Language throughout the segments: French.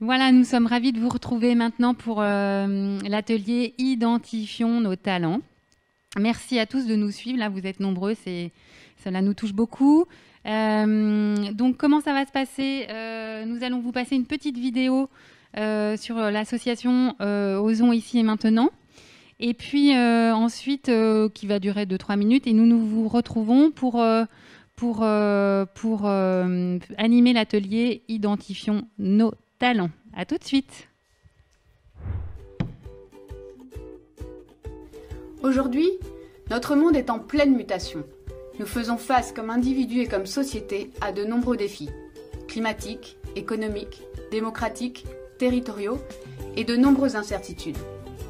Voilà, nous sommes ravis de vous retrouver maintenant pour l'atelier Identifions nos talents. Merci à tous de nous suivre. Là, vous êtes nombreux, cela nous touche beaucoup. Donc, comment ça va se passer? Nous allons vous passer une petite vidéo sur l'association Osons ici et maintenant. Et puis ensuite, qui va durer 2-3 minutes. Et nous vous retrouvons pour animer l'atelier Identifions nos talents. À tout de suite. Aujourd'hui, notre monde est en pleine mutation. Nous faisons face comme individus et comme société à de nombreux défis climatiques, économiques, démocratiques, territoriaux et de nombreuses incertitudes.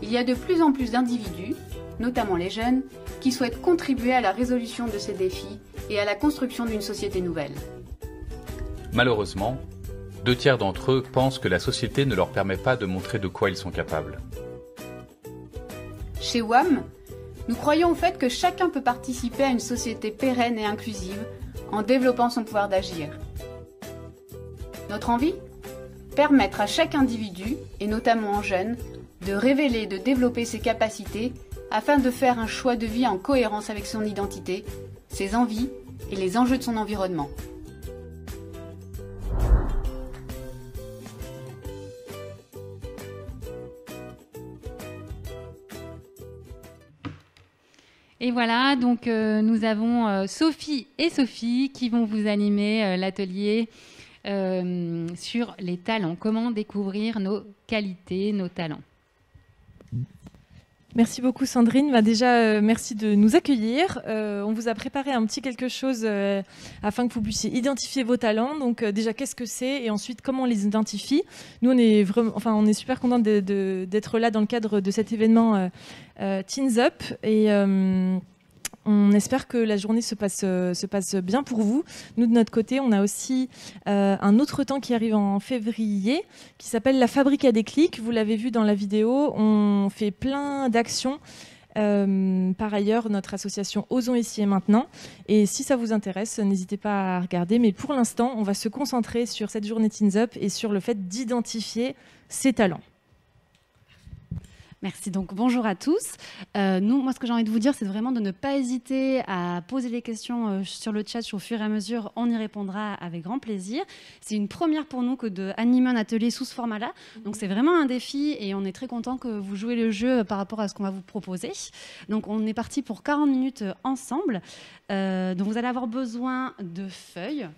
Il y a de plus en plus d'individus, notamment les jeunes, qui souhaitent contribuer à la résolution de ces défis et à la construction d'une société nouvelle. Malheureusement, 2/3 d'entre eux pensent que la société ne leur permet pas de montrer de quoi ils sont capables. Chez WAM, nous croyons au fait que chacun peut participer à une société pérenne et inclusive en développant son pouvoir d'agir. Notre envie ? Permettre à chaque individu, et notamment en jeunes, de révéler et de développer ses capacités afin de faire un choix de vie en cohérence avec son identité, ses envies et les enjeux de son environnement. Et voilà, donc nous avons Sophie et Sophie qui vont vous animer l'atelier sur les talents. Comment découvrir nos qualités, nos talents. Merci beaucoup Sandrine. Déjà, merci de nous accueillir. On vous a préparé un petit quelque chose afin que vous puissiez identifier vos talents. Donc déjà, qu'est-ce que c'est et ensuite, comment on les identifie. Nous, on est super contents d'être là dans le cadre de cet événement Teens Up. Et on espère que la journée se passe bien pour vous. Nous, de notre côté, on a aussi un autre temps qui arrive en février qui s'appelle la Fabrique à déclic. Vous l'avez vu dans la vidéo, on fait plein d'actions. Par ailleurs, notre association Osons ici et maintenant. Et si ça vous intéresse, n'hésitez pas à regarder. Mais pour l'instant, on va se concentrer sur cette journée Teens Up et sur le fait d'identifier ses talents. Merci. Donc, bonjour à tous. Moi, ce que j'ai envie de vous dire, c'est vraiment de ne pas hésiter à poser des questions sur le chat au fur et à mesure. On y répondra avec grand plaisir. C'est une première pour nous que d'animer un atelier sous ce format-là. Donc, c'est vraiment un défi et on est très content que vous jouez le jeu par rapport à ce qu'on va vous proposer. Donc, on est parti pour 40 minutes ensemble. Donc, vous allez avoir besoin de feuilles.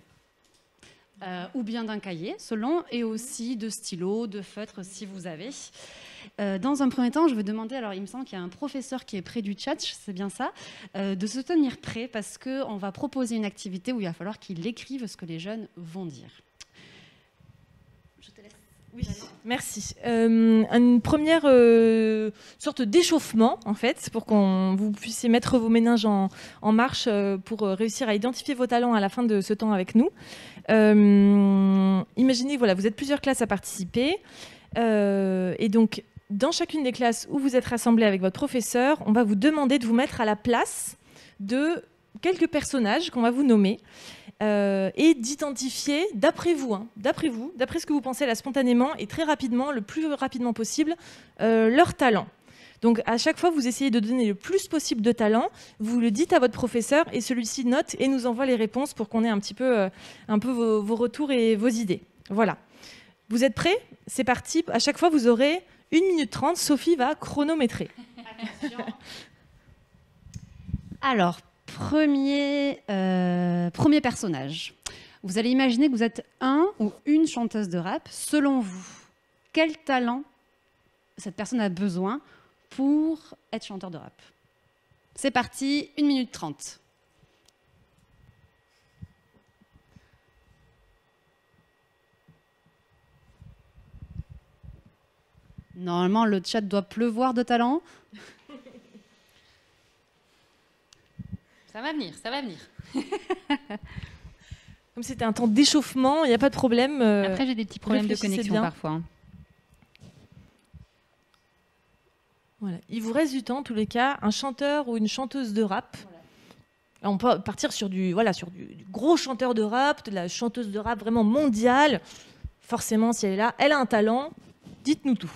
Ou bien d'un cahier, selon, et aussi de stylos, de feutres, si vous avez. Dans un premier temps, je vais demander, alors il me semble qu'il y a un professeur qui est près du chat, c'est bien ça, de se tenir prêt parce qu'on va proposer une activité où il va falloir qu'il écrive ce que les jeunes vont dire. Je te laisse. Oui, merci. Une première sorte d'échauffement, en fait, pour que vous puissiez mettre vos méninges en marche pour réussir à identifier vos talents à la fin de ce temps avec nous. Imaginez, voilà, vous êtes plusieurs classes à participer. Et donc, dans chacune des classes où vous êtes rassemblés avec votre professeur, on va vous demander de vous mettre à la place de quelques personnages qu'on va vous nommer et d'identifier, d'après ce que vous pensez là spontanément et très rapidement, le plus rapidement possible, leur talent. Donc, à chaque fois, vous essayez de donner le plus possible de talent, vous le dites à votre professeur et celui-ci note et nous envoie les réponses pour qu'on ait un peu vos retours et vos idées. Voilà. Vous êtes prêts ? C'est parti. À chaque fois, vous aurez 1 minute 30. Sophie va chronométrer. Attention. Alors, premier personnage. Vous allez imaginer que vous êtes un ou une chanteuse de rap. Selon vous, quel talent cette personne a besoin pour être chanteur de rap? C'est parti, 1 minute 30. Normalement, le chat doit pleuvoir de talent. Ça va venir, ça va venir. Comme c'était un temps d'échauffement, il n'y a pas de problème. Après, j'ai des petits problèmes de connexion bien. parfois. Hein. Voilà. Il vous reste du temps, en tous les cas, un chanteur ou une chanteuse de rap. Voilà. On peut partir sur du gros chanteur de rap, de la chanteuse de rap vraiment mondiale. Forcément, si elle est là, elle a un talent. Dites-nous tout.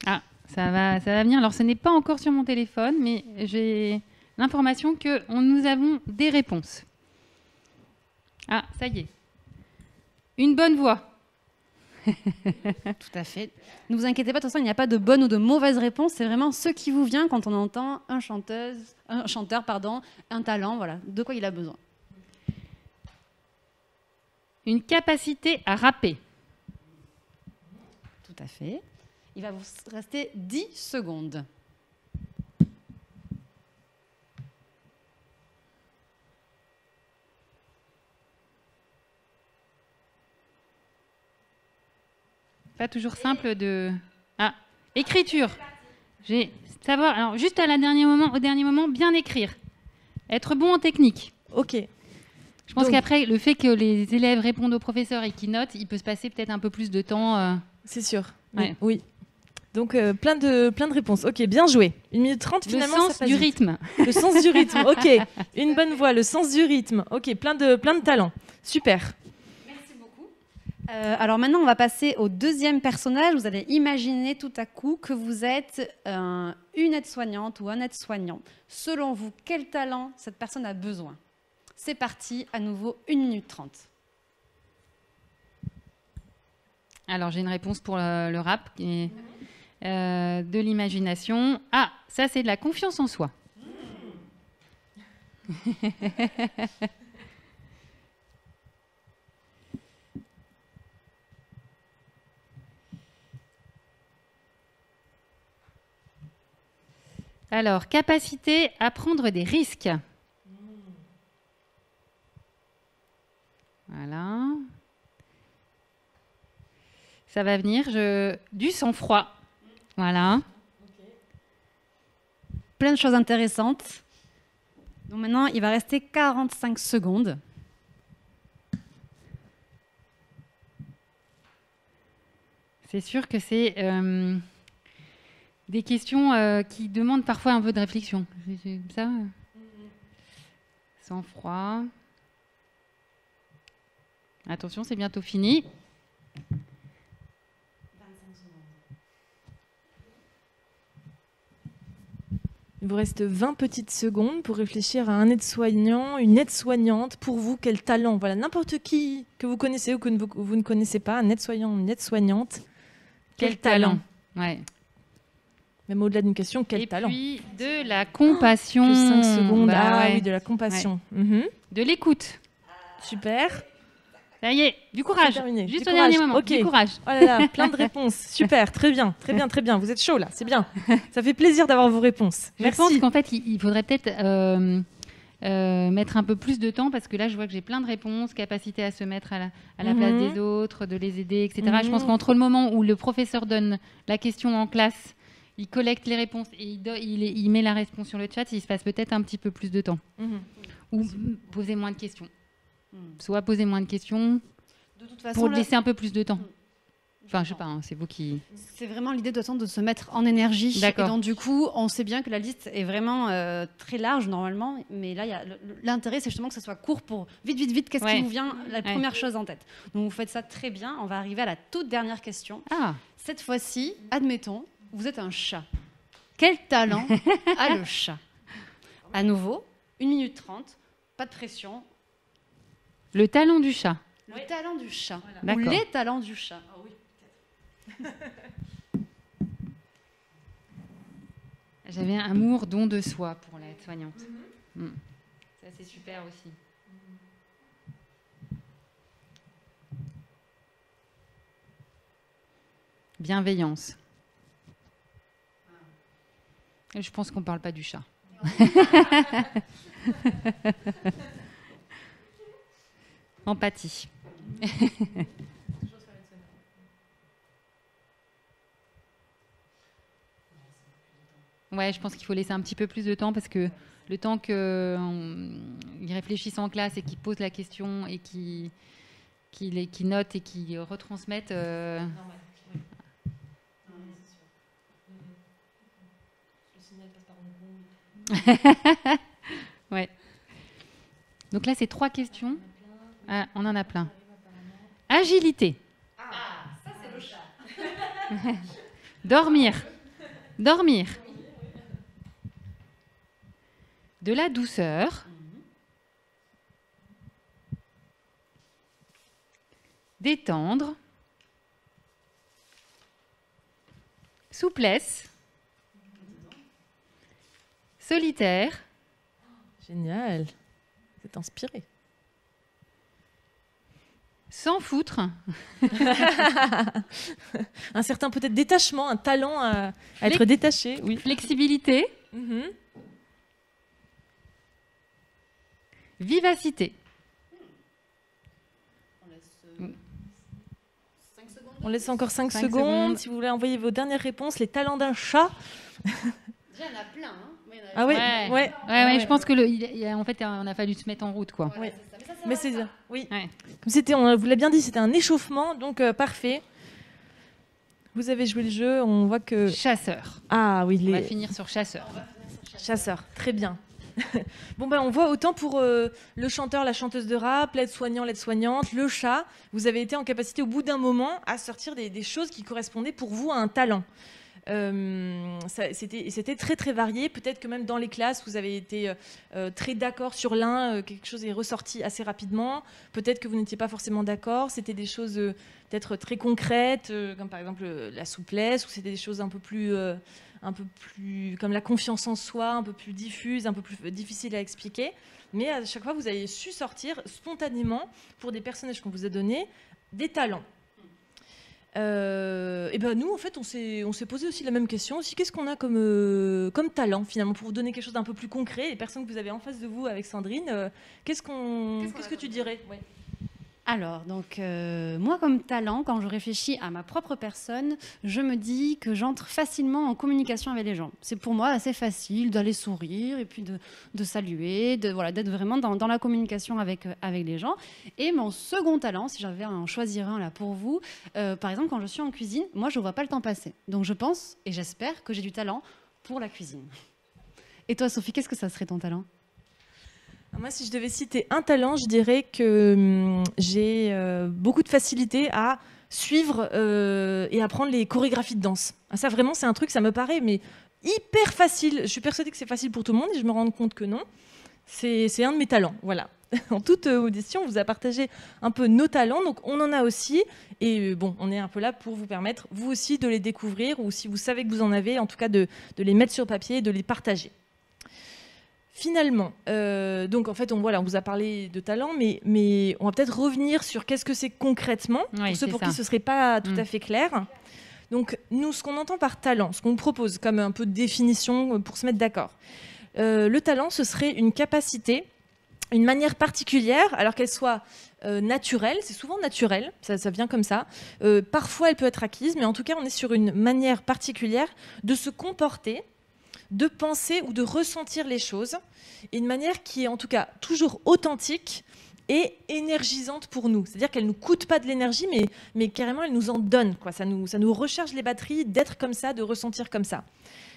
Ah, ça va venir. Alors, ce n'est pas encore sur mon téléphone, mais j'ai l'information que nous avons des réponses. Ah, ça y est. Une bonne voix. Tout à fait. Ne vous inquiétez pas, de toute façon, il n'y a pas de bonne ou de mauvaise réponse. C'est vraiment ce qui vous vient quand on entend un chanteur, un talent, voilà, de quoi il a besoin. Une capacité à rapper. Tout à fait. Il va vous rester 10 secondes. Pas toujours simple de... Ah, écriture. Savoir, alors juste au dernier moment, bien écrire. Être bon en technique. Ok. Je pense Donc- qu'après, le fait que les élèves répondent au professeur et qu'ils notent, il peut se passer peut-être un peu plus de temps. C'est sûr. Ouais. Oui. Donc, plein de réponses. Ok, bien joué. 1 minute 30, Le finalement, sens ça passe du vite. rythme. Le sens du rythme, ok. Une bonne voix, le sens du rythme. Ok, plein de talents. Super. Alors maintenant, on va passer au deuxième personnage. Vous allez imaginer tout à coup que vous êtes une aide-soignante ou un aide-soignant. Selon vous, quel talent cette personne a besoin? C'est parti, à nouveau, 1 minute 30. Alors, j'ai une réponse pour le rap, qui est de l'imagination. Ah, ça, c'est de la confiance en soi. Alors, capacité à prendre des risques. Voilà. Ça va venir. Du sang-froid. Voilà. Plein de choses intéressantes. Donc maintenant, il va rester 45 secondes. C'est sûr que c'est des questions qui demandent parfois un peu de réflexion. C'est ça. Sang-froid. Attention, c'est bientôt fini. Il vous reste 20 petites secondes pour réfléchir à un aide-soignant, une aide-soignante. Pour vous, quel talent? Voilà, n'importe qui que vous connaissez ou que vous ne connaissez pas, un aide-soignant, une aide-soignante. Quel talent? Ouais. Même au-delà d'une question, quel Et talent? puis de la compassion. Que 5 secondes. Bah Ah ouais. oui, de la compassion. Mhm. De l'écoute. Super. Ça y est, du courage. C'est terminé. Juste Du au dernier courage. moment. Ok. Du courage. Oh là là, plein de réponses. Super, très bien, très bien, très bien. Vous êtes chaud là, c'est bien. Ça fait plaisir d'avoir vos réponses. Je Merci. pense qu'en fait, il faudrait peut-être mettre un peu plus de temps parce que là, je vois que j'ai plein de réponses, capacité à se mettre à la place des autres, de les aider, etc. Je pense qu'entre le moment où le professeur donne la question en classe, il collecte les réponses et il met la réponse sur le chat, il se passe peut-être un petit peu plus de temps. Mhm. Ou poser moins de questions. Soit poser moins de questions De toute façon, pour là, laisser un peu plus de temps. Enfin, je sais pas, hein, c'est vous qui... c'est vraiment l'idée de toute façon de se mettre en énergie. Et D'accord. donc du coup, on sait bien que la liste est vraiment très large normalement, mais là, il y a l'intérêt, c'est justement que ça soit court pour vite, qu'est-ce Ouais. qui vous vient la première chose en tête. Donc vous faites ça très bien. On va arriver à la toute dernière question. Ah, Cette fois-ci, admettons, vous êtes un chat. Quel talent a le chat? À nouveau, 1 minute 30, pas de pression. le talent du chat. Le talent du chat. Ou D'accord. les talents du chat. J'avais un amour, don de soi pour l'aide-soignante. Ça, c'est super aussi. Bienveillance. Je pense qu'on ne parle pas du chat. Empathie. Ouais, je pense qu'il faut laisser un petit peu plus de temps parce que le temps qu'ils réfléchissent en classe et qu'ils posent la question et qu'ils notent et qu'ils retransmettent. Ouais. Donc là, c'est 3 questions. Ah, on en a plein. Agilité. Ça, c'est le chat. Dormir. Dormir. De la douceur. Détendre. Souplesse. Solitaire. Génial. C'est inspiré. S'en foutre. Un certain peut-être détachement, un talent à être détaché. Oui. Flexibilité. Mhm. Vivacité. On laisse encore 5 5 secondes. secondes. Si vous voulez envoyer vos dernières réponses, les talents d'un chat. Déjà, il y en a plein. Hein. Ah ouais, Ouais. ouais. Je pense que en fait, on a fallu se mettre en route, quoi. Ouais. Mais c'est oui. Ouais. Comme c'était, on vous l'a bien dit, c'était un échauffement, donc parfait. Vous avez joué le jeu, on voit que Chasseur. ah oui, On va les finir sur chasseur. chasseurs, très bien. Bon ben on voit autant pour le chanteur, la chanteuse de rap, l'aide-soignant, l'aide-soignante, le chat, vous avez été en capacité au bout d'un moment à sortir des choses qui correspondaient pour vous à un talent. C'était très très varié. Peut-être que même dans les classes, vous avez été très d'accord sur l'un, quelque chose est ressorti assez rapidement. Peut-être que vous n'étiez pas forcément d'accord. C'était des choses peut-être très concrètes, comme par exemple la souplesse, ou c'était des choses un peu plus comme la confiance en soi, un peu plus diffuse, un peu plus difficile à expliquer. Mais à chaque fois, vous avez su sortir spontanément, pour des personnages qu'on vous a donnés, des talents. Et ben nous, en fait, on s'est posé aussi la même question. Aussi, qu'est-ce qu'on a comme talent, finalement, pour vous donner quelque chose d'un peu plus concret. Les personnes que vous avez en face de vous avec Sandrine, qu'est-ce que tu dirais? Ouais. Alors, donc, moi, comme talent, quand je réfléchis à ma propre personne, je me dis que j'entre facilement en communication avec les gens. C'est pour moi assez facile d'aller sourire et puis de saluer, d'être vraiment dans la communication avec les gens. Et mon second talent, si j'avais à en choisir un là pour vous, par exemple, quand je suis en cuisine, moi, je ne vois pas le temps passer. Donc, je pense et j'espère que j'ai du talent pour la cuisine. Et toi, Sophie, qu'est-ce que ça serait ton talent ? Moi, si je devais citer un talent, je dirais que j'ai beaucoup de facilité à suivre et apprendre les chorégraphies de danse. Ça, vraiment, c'est un truc, ça me paraît mais hyper facile. Je suis persuadée que c'est facile pour tout le monde et je me rends compte que non. C'est un de mes talents, voilà. En toute audition, on vous a partagé un peu nos talents, donc on en a aussi. Et bon, on est un peu là pour vous permettre, vous aussi, de les découvrir, ou si vous savez que vous en avez, en tout cas de les mettre sur papier et de les partager. Finalement, donc en fait, on vous a parlé de talent, mais on va peut-être revenir sur qu'est-ce que c'est concrètement, Oui, pour ceux pour ça. qui ce ne serait pas tout à fait clair. Donc nous, ce qu'on entend par talent, ce qu'on propose comme un peu de définition pour se mettre d'accord. Le talent, ce serait une capacité, une manière particulière, alors qu'elle soit naturelle, c'est souvent naturel, ça vient comme ça. Parfois, elle peut être acquise, mais en tout cas, on est sur une manière particulière de se comporter, de penser ou de ressentir les choses, et une manière qui est en tout cas toujours authentique et énergisante pour nous. C'est-à-dire qu'elle ne nous coûte pas de l'énergie, mais carrément elle nous en donne, quoi. Ça nous recharge les batteries d'être comme ça, de ressentir comme ça.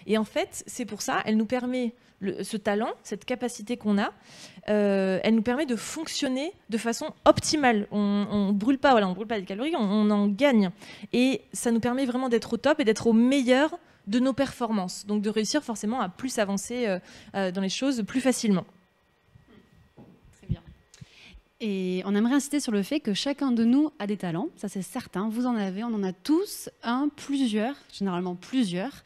Et en fait, c'est pour ça, elle nous permet, ce talent, cette capacité qu'on a, elle nous permet de fonctionner de façon optimale. On brûle pas des calories, on en gagne. Et ça nous permet vraiment d'être au top et d'être au meilleur de nos performances, donc de réussir forcément à plus avancer dans les choses plus facilement. Très bien. Et on aimerait insister sur le fait que chacun de nous a des talents, ça c'est certain, vous en avez, on en a tous, plusieurs, généralement plusieurs,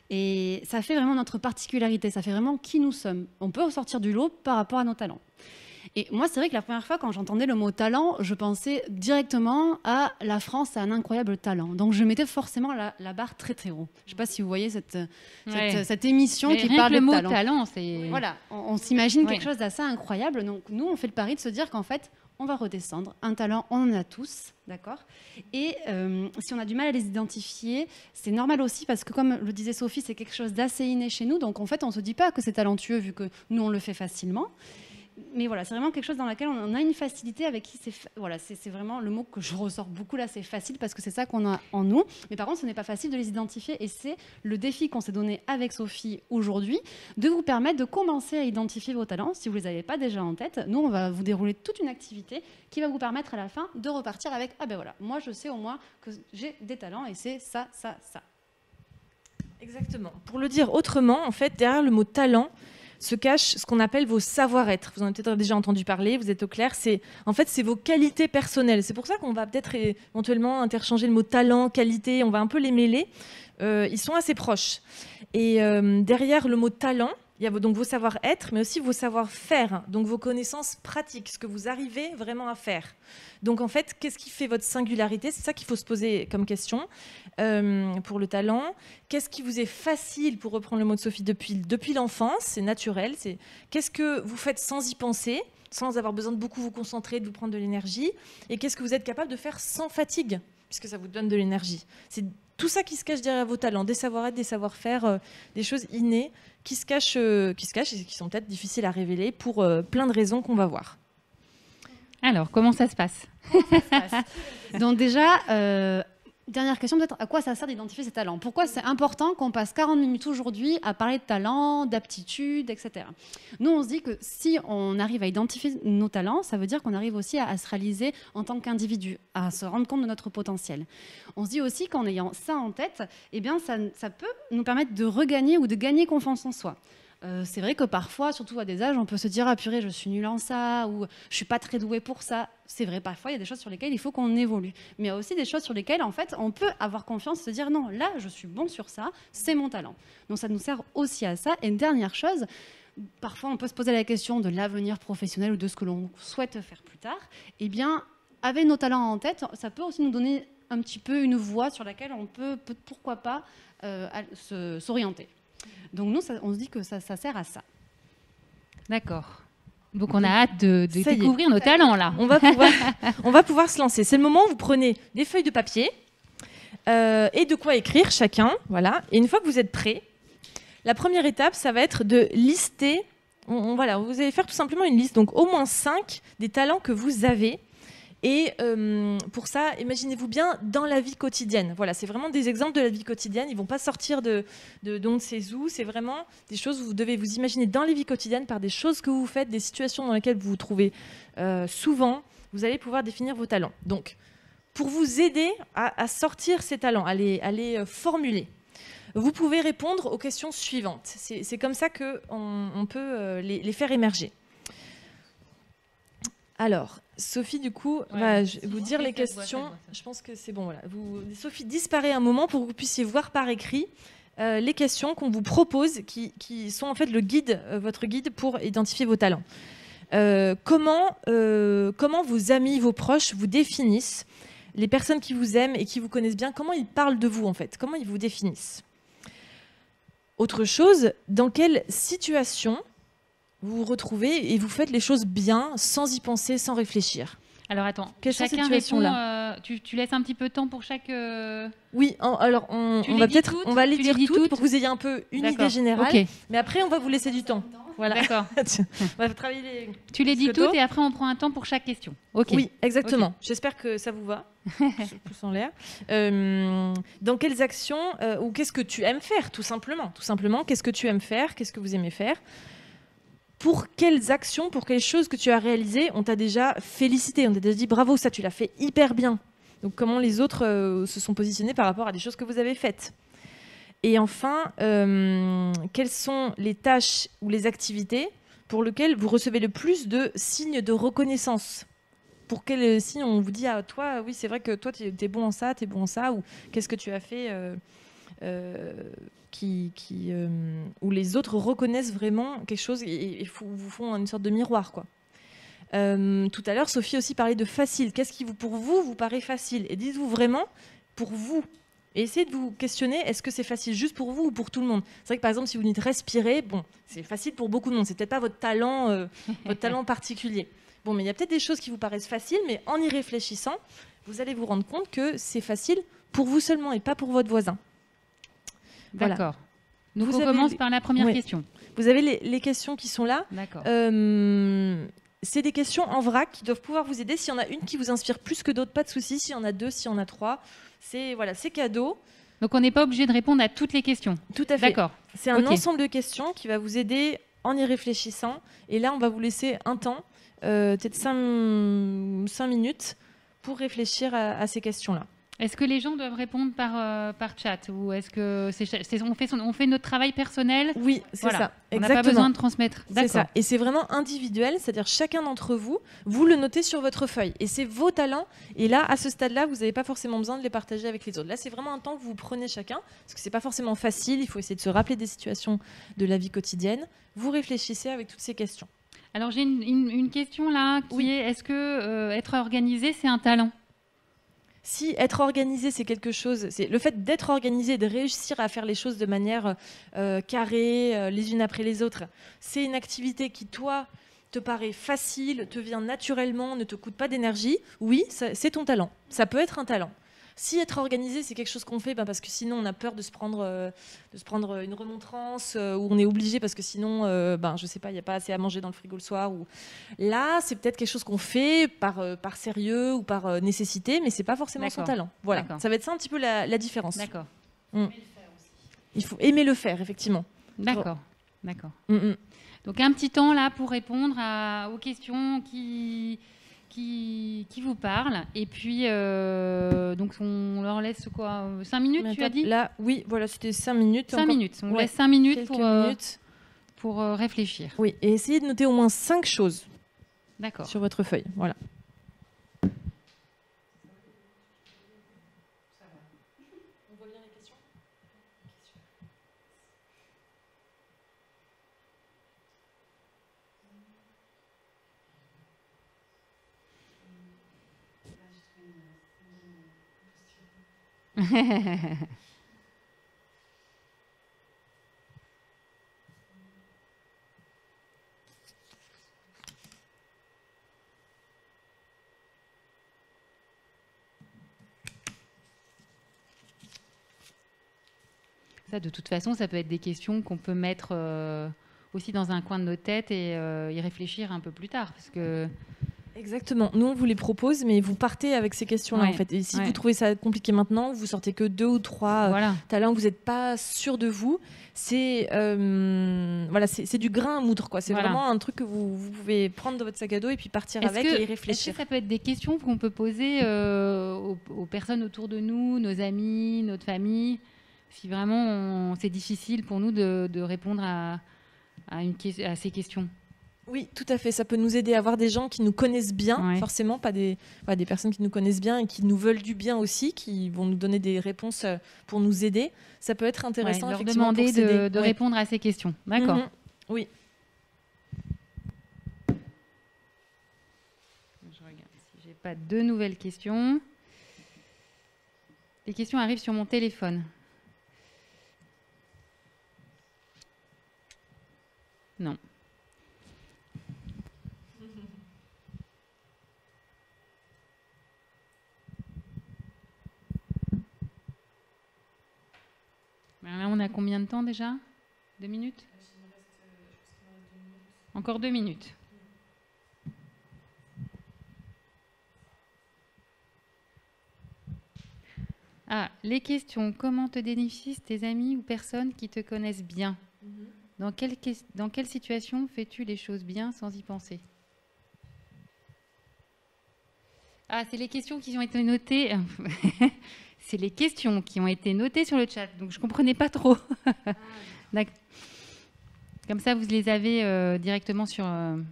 et ça fait vraiment notre particularité, ça fait vraiment qui nous sommes. On peut ressortir du lot par rapport à nos talents. Et moi, c'est vrai que la première fois, quand j'entendais le mot talent, je pensais directement à la France a un incroyable talent. Donc, je mettais forcément la barre très, très haut. Je ne sais pas si vous voyez cette émission qui parle de de talent. talent. C'est... Voilà, on s'imagine quelque chose d'assez incroyable. Donc, nous, on fait le pari de se dire qu'en fait, on va redescendre. Un talent, on en a tous, d'accord ? Et si on a du mal à les identifier, c'est normal aussi parce que, comme le disait Sophie, c'est quelque chose d'assez inné chez nous. Donc, en fait, on ne se dit pas que c'est talentueux vu que nous, on le fait facilement. mais voilà, c'est vraiment quelque chose dans lequel on a une facilité avec qui voilà, c'est vraiment le mot que je ressors beaucoup là, c'est facile parce que c'est ça qu'on a en nous. Mais par contre, ce n'est pas facile de les identifier et c'est le défi qu'on s'est donné avec Sophie aujourd'hui, de vous permettre de commencer à identifier vos talents. Si vous ne les avez pas déjà en tête, nous, on va vous dérouler toute une activité qui va vous permettre à la fin de repartir avec « Ah ben voilà, moi je sais au moins que j'ai des talents et c'est ça, ça, ça ». Exactement. Pour le dire autrement, en fait, derrière le mot talent se cache ce qu'on appelle vos savoir-être. Vous en avez peut-être déjà entendu parler, vous êtes au clair. En fait, c'est vos qualités personnelles. C'est pour ça qu'on va peut-être éventuellement interchanger le mot talent, qualité, on va un peu les mêler. Ils sont assez proches. Et derrière le mot talent, il y a donc vos savoir-être, mais aussi vos savoir-faire, donc vos connaissances pratiques, ce que vous arrivez vraiment à faire. Donc en fait, qu'est-ce qui fait votre singularité? C'est ça qu'il faut se poser comme question pour le talent. Qu'est-ce qui vous est facile, pour reprendre le mot de Sophie, depuis l'enfance? C'est naturel. Qu'est-ce que vous faites sans y penser, sans avoir besoin de beaucoup vous concentrer, de vous prendre de l'énergie? Et qu'est-ce que vous êtes capable de faire sans fatigue, puisque ça vous donne de l'énergie? C'est tout ça qui se cache derrière vos talents, des savoir-être, des savoir-faire, des choses innées qui se cachent et qui sont peut-être difficiles à révéler pour plein de raisons qu'on va voir. Alors, comment ça se passe? Donc déjà, dernière question, peut-être, à quoi ça sert d'identifier ses talents? Pourquoi c'est important qu'on passe 40 minutes aujourd'hui à parler de talents, d'aptitudes, etc. Nous, on se dit que si on arrive à identifier nos talents, ça veut dire qu'on arrive aussi à se réaliser en tant qu'individu, à se rendre compte de notre potentiel. On se dit aussi qu'en ayant ça en tête, eh bien, ça peut nous permettre de regagner ou de gagner confiance en soi. C'est vrai que parfois, surtout à des âges, on peut se dire « Ah purée, je suis nulle en ça » ou « Je suis pas très douée pour ça ». C'est vrai, parfois, il y a des choses sur lesquelles il faut qu'on évolue. Mais il y a aussi des choses sur lesquelles, en fait, on peut avoir confiance, se dire « Non, là, je suis bon sur ça, c'est mon talent ». Donc ça nous sert aussi à ça. Et une dernière chose, parfois, on peut se poser la question de l'avenir professionnel ou de ce que l'on souhaite faire plus tard. Eh bien, avec nos talents en tête, ça peut aussi nous donner un petit peu une voie sur laquelle on peut pourquoi pas, s'orienter. Donc nous, on se dit que ça sert à ça. D'accord. Donc on a hâte de découvrir nos talents là. On va pouvoir se lancer. C'est le moment où vous prenez des feuilles de papier et de quoi écrire chacun. Voilà. Et une fois que vous êtes prêts, la première étape, ça va être de lister. Voilà, vous allez faire tout simplement une liste. Donc au moins 5 des talents que vous avez. Et pour ça, imaginez-vous bien dans la vie quotidienne. Voilà, c'est vraiment des exemples de la vie quotidienne. Ils ne vont pas sortir de on ne sait où. C'est vraiment des choses où vous devez vous imaginer dans les vies quotidiennes par des choses que vous faites, des situations dans lesquelles vous vous trouvez souvent. Vous allez pouvoir définir vos talents. Donc, pour vous aider à sortir ces talents, à les formuler, vous pouvez répondre aux questions suivantes. C'est comme ça qu'on peut les faire émerger. Alors, Sophie, du coup, va vous dire les questions. Je pense que c'est bon. Voilà. Sophie disparaît un moment pour que vous puissiez voir par écrit les questions qu'on vous propose, qui sont en fait votre guide pour identifier vos talents. Comment vos amis, vos proches vous définissent? Les personnes qui vous aiment et qui vous connaissent bien, comment ils parlent de vous en fait? Comment ils vous définissent? Autre chose, dans quelle situation vous vous retrouvez et vous faites les choses bien, sans y penser, sans réfléchir? Alors attends, chacun répond. Tu laisses un petit peu de temps pour chaque... Oui, alors on va les dire toutes pour que vous ayez un peu une idée générale. Okay. Mais après, on va vous laisser du temps. Voilà. D'accord. On va travailler Tu les dis toutes et après on prend un temps pour chaque question. Okay. Oui, exactement. Okay. J'espère que ça vous va. Plus en l'air. Dans quelles actions ou qu'est-ce que tu aimes faire, tout simplement. Tout simplement, qu'est-ce que tu aimes faire? Qu'est-ce que vous aimez faire? Pour quelles actions, pour quelles choses que tu as réalisées, on t'a déjà félicité, on t'a déjà dit bravo, ça tu l'as fait hyper bien. Donc comment les autres se sont positionnés par rapport à des choses que vous avez faites. Et enfin, quelles sont les tâches ou les activités pour lesquelles vous recevez le plus de signes de reconnaissance? Pour quels signes on vous dit à toi, oui c'est vrai que toi tu es bon en ça, ou qu'est-ce que tu as fait où les autres reconnaissent vraiment quelque chose et vous font une sorte de miroir, quoi. Tout à l'heure, Sophie aussi parlait de facile. Qu'est-ce qui, pour vous paraît facile? Et dites-vous vraiment, pour vous. Et essayez de vous questionner, est-ce que c'est facile juste pour vous ou pour tout le monde? C'est vrai que par exemple, si vous venez de respirer, bon, c'est facile pour beaucoup de monde. C'est peut-être pas votre talent particulier. Bon, mais il y a peut-être des choses qui vous paraissent faciles, mais en y réfléchissant, vous allez vous rendre compte que c'est facile pour vous seulement et pas pour votre voisin. D'accord. Voilà. Donc on commence par la première question. Vous avez les questions qui sont là. D'accord. c'est des questions en vrac qui doivent pouvoir vous aider. S'il y en a une qui vous inspire plus que d'autres, pas de souci. S'il y en a 2, s'il y en a 3, c'est cadeau. Donc on n'est pas obligé de répondre à toutes les questions. Tout à fait. D'accord. C'est un ensemble de questions qui va vous aider en y réfléchissant. Et là, on va vous laisser un temps, peut-être 5 minutes, pour réfléchir à ces questions-là. Est-ce que les gens doivent répondre par chat ou est-ce que on fait notre travail personnel? Oui, c'est voilà. ça. On n'a pas besoin de transmettre. C'est ça. Et c'est vraiment individuel, c'est-à-dire chacun d'entre vous, vous le notez sur votre feuille. Et c'est vos talents. Et là, à ce stade-là, vous n'avez pas forcément besoin de les partager avec les autres. Là, c'est vraiment un temps que vous prenez chacun, parce que c'est pas forcément facile. Il faut essayer de se rappeler des situations de la vie quotidienne. Vous réfléchissez avec toutes ces questions. Alors j'ai une question là qui est, est-ce que être organisé, c'est un talent? Si être organisé, c'est quelque chose, c'est le fait d'être organisé, de réussir à faire les choses de manière carrée, les unes après les autres, c'est une activité qui, toi, te paraît facile, te vient naturellement, ne te coûte pas d'énergie, oui, c'est ton talent. Ça peut être un talent. Si être organisé, c'est quelque chose qu'on fait parce que sinon on a peur de se prendre une remontrance ou on est obligé parce que sinon, je sais pas, il n'y a pas assez à manger dans le frigo le soir. Ou... Là, c'est peut-être quelque chose qu'on fait par sérieux ou par nécessité, mais c'est pas forcément son talent. Voilà, ça va être ça un petit peu la différence. D'accord. Il faut aimer le faire, effectivement. D'accord. Donc un petit temps là pour répondre aux questions qui vous parlent. Et puis, donc on leur laisse quoi, 5 minutes, tu as dit? Là, oui, voilà, c'était 5 minutes. 5 minutes. On laisse 5 minutes pour réfléchir. Oui, et essayez de noter au moins 5 choses sur votre feuille. Voilà. On voit bien les questions? Ça, de toute façon, ça peut être des questions qu'on peut mettre aussi dans un coin de nos têtes et y réfléchir un peu plus tard, parce que... Exactement. Nous, on vous les propose, mais vous partez avec ces questions-là, en fait. Et si vous trouvez ça compliqué maintenant, vous sortez que 2 ou 3 talents, vous n'êtes pas sûr de vous. C'est du grain à moudre, quoi. C'est vraiment un truc que vous pouvez prendre dans votre sac à dos et puis partir avec et y réfléchir. Est-ce que ça peut être des questions qu'on peut poser aux personnes autour de nous, nos amis, notre famille, si vraiment c'est difficile pour nous de répondre à ces questions? Oui, tout à fait. Ça peut nous aider à avoir des gens qui nous connaissent bien, forcément, pas des personnes qui nous connaissent bien et qui nous veulent du bien aussi, qui vont nous donner des réponses pour nous aider. Ça peut être intéressant, leur demander de répondre à ces questions. D'accord. Oui. Je regarde si j'ai pas de nouvelles questions. Les questions arrivent sur mon téléphone. Non. Là, on a combien de temps déjà? 2 minutes? Encore 2 minutes. Ah, les questions. Comment te définissent tes amis ou personnes qui te connaissent bien? Dans quelle situation fais-tu les choses bien sans y penser? Ah, c'est les questions qui ont été notées. C'est les questions qui ont été notées sur le chat, donc je ne comprenais pas trop. Comme ça, vous les avez directement sur le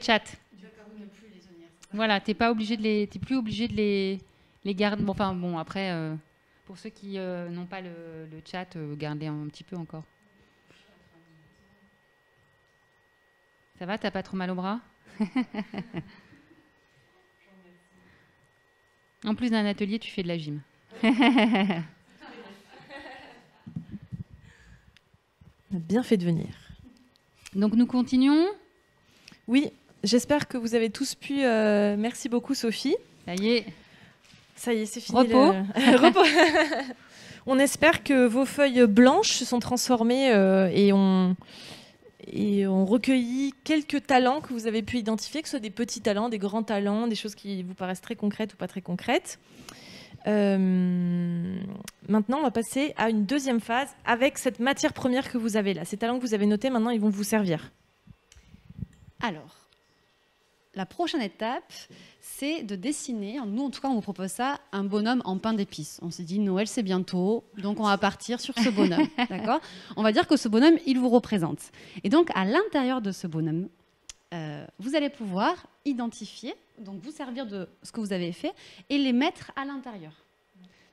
chat. Voilà, tu n'es plus obligé de les garder. Enfin bon, après, pour ceux qui n'ont pas le chat, gardez un petit peu encore. Ça va, t'as pas trop mal au bras? En plus d'un atelier, tu fais de la gym. On a bien fait de venir. Donc nous continuons? Oui, j'espère que vous avez tous pu... Merci beaucoup Sophie. Ça y est, c'est fini. Repos. Repos. On espère que vos feuilles blanches se sont transformées et et on recueillit quelques talents que vous avez pu identifier, que ce soit des petits talents, des grands talents, des choses qui vous paraissent très concrètes ou pas très concrètes. Maintenant, on va passer à une deuxième phase avec cette matière première que vous avez là. Ces talents que vous avez notés, maintenant, ils vont vous servir. Alors, la prochaine étape, c'est de dessiner, nous en tout cas on vous propose ça, un bonhomme en pain d'épices. On s'est dit Noël c'est bientôt, donc on va partir sur ce bonhomme, d'accord ? On va dire que ce bonhomme, il vous représente. Et donc à l'intérieur de ce bonhomme, vous allez pouvoir identifier, donc vous servir de ce que vous avez fait et les mettre à l'intérieur.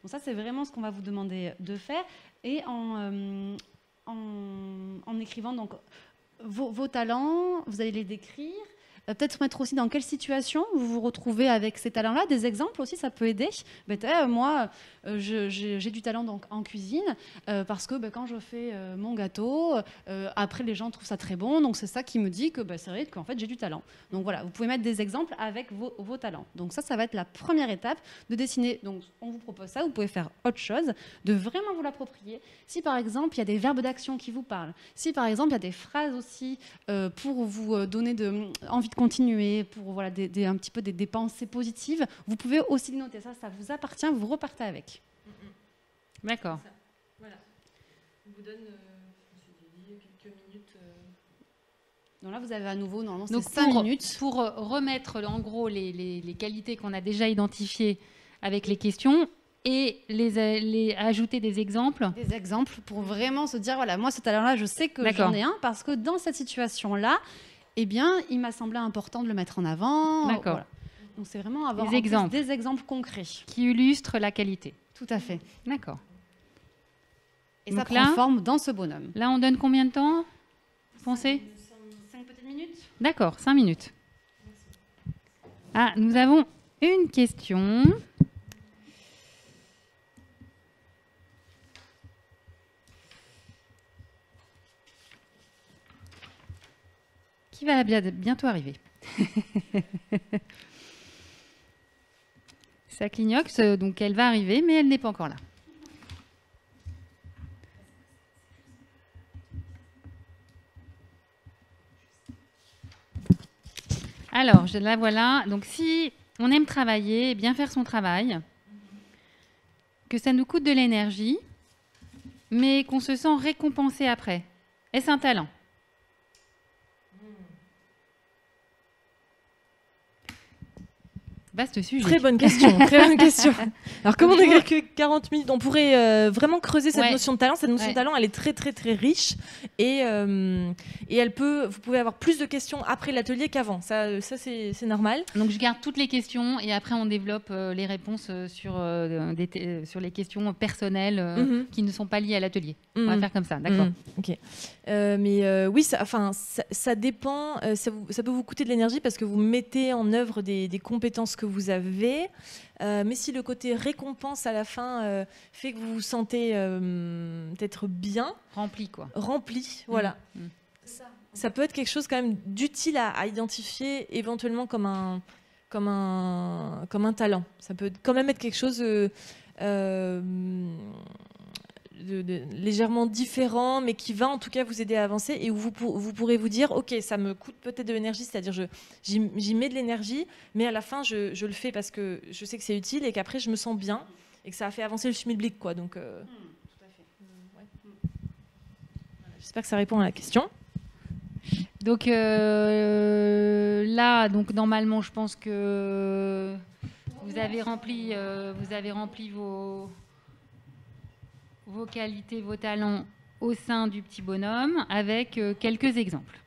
Donc ça c'est vraiment ce qu'on va vous demander de faire et en écrivant donc vos talents, vous allez les décrire. Peut-être mettre aussi dans quelle situation vous vous retrouvez avec ces talents-là. Des exemples aussi, ça peut aider. Moi, j'ai du talent donc, en cuisine parce que quand je fais mon gâteau, après les gens trouvent ça très bon. Donc c'est ça qui me dit que c'est vrai qu'en fait j'ai du talent. Donc voilà, vous pouvez mettre des exemples avec vos talents. Donc ça va être la première étape de dessiner. Donc on vous propose ça, vous pouvez faire autre chose, de vraiment vous l'approprier. Si par exemple il y a des verbes d'action qui vous parlent, si par exemple il y a des phrases aussi pour vous donner envie de continuer, pour voilà, un petit peu des pensées positives, vous pouvez aussi les noter. Ça vous appartient, vous repartez avec. D'accord. Voilà. On vous donne quelques minutes. Donc là, vous avez à nouveau, normalement, donc c'est 5 minutes. Pour remettre en gros les qualités qu'on a déjà identifiées avec les questions et les ajouter des exemples. Des exemples pour vraiment se dire, voilà, moi, ce talent-là, je sais que j'en ai un parce que dans cette situation-là, eh bien, il m'a semblé important de le mettre en avant. D'accord. Voilà. Donc, c'est vraiment avoir des exemples concrets. Qui illustrent la qualité. Tout à fait. D'accord. Et donc ça prend forme dans ce bonhomme. Là, on donne combien de temps, vous pensez ? 5 petites minutes. D'accord, 5 minutes. Ah, nous avons une question. Qui va bientôt arriver. Ça clignote, donc elle va arriver, mais elle n'est pas encore là. Alors, la voilà. Donc, si on aime travailler, bien faire son travail, que ça nous coûte de l'énergie, mais qu'on se sent récompensé après, est-ce un talent ? Vaste sujet. Très bonne question. Très bonne question. Alors, comme on n'a que 40 minutes, on pourrait vraiment creuser cette notion de talent. Cette notion de talent, elle est très, très, très riche. Et vous pouvez avoir plus de questions après l'atelier qu'avant. Ça c'est normal. Donc, je garde toutes les questions et après, on développe les réponses sur les questions personnelles qui ne sont pas liées à l'atelier. On va faire comme ça, d'accord. Ok. Oui, ça dépend. Ça peut vous coûter de l'énergie parce que vous mettez en œuvre des compétences que vous avez, mais si le côté récompense à la fin fait que vous vous sentez peut-être bien, rempli, voilà. Ça peut être quelque chose quand même d'utile à identifier éventuellement comme un talent. Ça peut quand même être quelque chose de légèrement différent, mais qui va en tout cas vous aider à avancer et où vous pourrez vous dire ok, ça me coûte peut-être de l'énergie, c'est-à-dire j'y mets de l'énergie, mais à la fin je le fais parce que je sais que c'est utile et qu'après je me sens bien et que ça a fait avancer le schmilblick, quoi. Donc, tout à fait. J'espère que ça répond à la question. Donc là, normalement, je pense que vous avez rempli vos qualités, vos talents au sein du petit bonhomme avec quelques exemples.